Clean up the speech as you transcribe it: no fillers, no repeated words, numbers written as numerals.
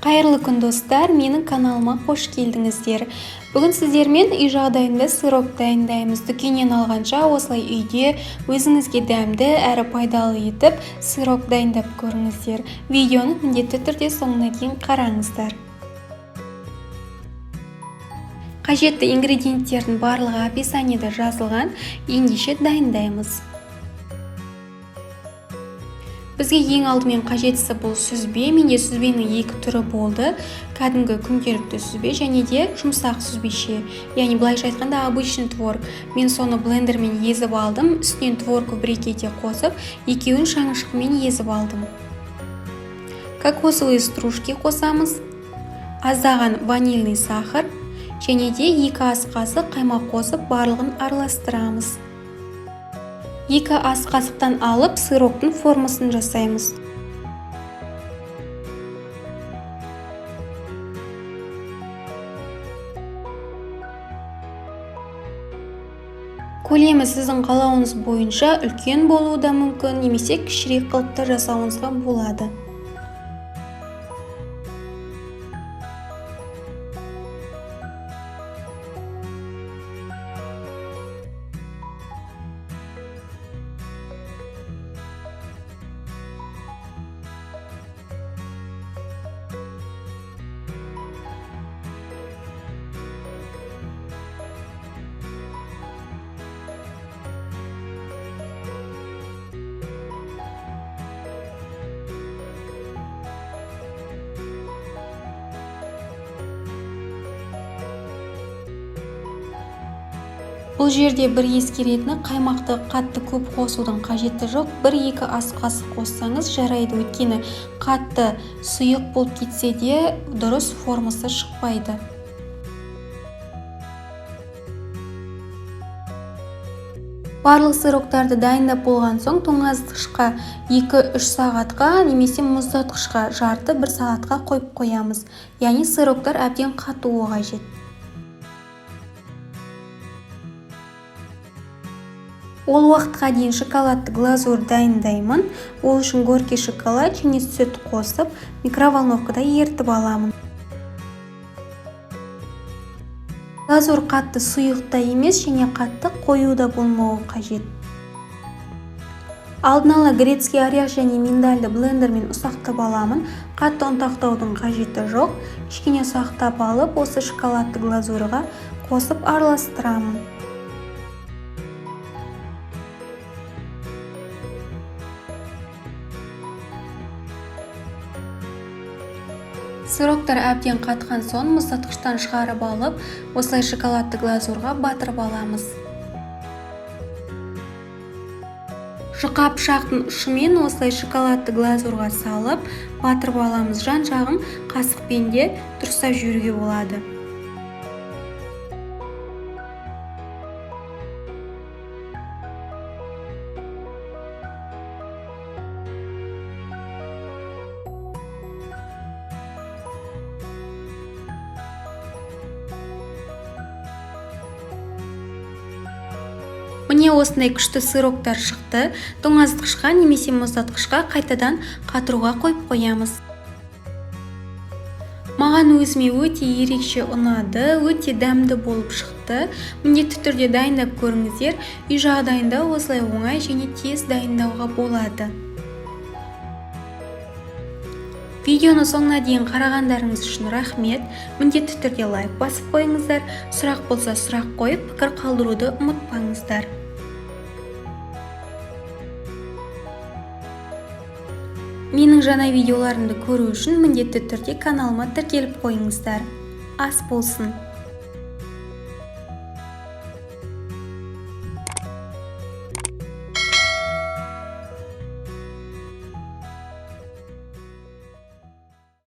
Қайырлы күн достар, менің каналыма қош келдіңіздер. Бүгін сіздермен үй жағдайында сырок дайындаймыз. Дүкеннен алғанша осылай үйде өзіңізге дәмді әрі пайдалы етіп сырок дайындап көріңіздер. Видеоны міндетті түрде соңына дейін қараңыздар. Қажетті ингредиенттердің барлығы описаниеда жазылған, ендеше дайындаймыз. Бізге ең алдымен қажеттісі бұл сүзбе. Менде сүзбенің екі түрі болды. Кәдімгі күнделікті сүзбе және де жұмсақ сүзбеше. Яғни былайша айтқанда обычный творог. Мен соны блендермен езіп алдым. Үстінен творогы брикете қосып, екеуін шаңышқымен езіп алдым. Кокосовые стружки қосамыз. Аздаған ванильный сахар және де 2 ас қасық қаймақ қосып, барлығын араластырамыз. 2 ас қасықтан алып, сыроктың формасын жасаймыз. Көлемі сіздің қалауыңыз бойынша үлкен болуы да мүмкін, немесе кішірек қылыпта жасауыңызға болады. Бұл жерде бір ескеретіні қаймақты қатты көп қосудың қажеті жоқ. 1-2 ас қасық қоссаңыз жарайды, өйткені қатты сұйық болып кетсе де дұрыс формасы шықпайды. Барлық сыроктарды дайындап болған соң тоңазытқышқа 2-3 сағатқа немесе мұздатқышқа жарты 1 сағатқа қойып қоямыз. Яғни сыроктар әбден қатуы қажет. Ол уақытқа дейін шоколадты глазур дайындаймын. Ол үшін горький шоколад және сүт қосып, микроволновкада ерітіп аламын. Глазур қатты сұйықта емес және қатты қою да болмауы қажет. Алдын ала грецкий орех және миндальды блендермен ұсақтап аламын. Қатты ұнтақтаудың қажеті жоқ. Кішкене ұсақтап алып, осы шоколадты глазурға қосып араластырамын. Сыроктар әбден қатқан соң мұздатқыштан шығарып алып, осылай шоколадты глазурға батырып аламыз. Жұқа пышақтың ұшымен осылай шоколадты глазурға салып, батырып аламыз. Жан-жағын қасықпен де дұрыстап жүруге болады. Міне осындай күшті сыроктар шықты. Тоңазытқышқа немесе мұздатқышқа қайтадан қатыруға қойып қоямыз. Маған өзіме өте ерекше ұнады, өте дәмді болып шықты. Міндетті түрде дайындап көріңіздер. Үй жағдайында осылай оңай және тез дайындауға болады. Видеоны соңына дейін қарағандарыңыз үшін рахмет. Міндетті түрде лайк басып қойыңыздар. Сұрақ болса сұрақ қойып, пікір қалдыруды ұмытпаңыздар. Менің жаңа видеоларымды көру үшін міндетті түрде каналыма тіркеліп қойыңыздар. Ас болсын!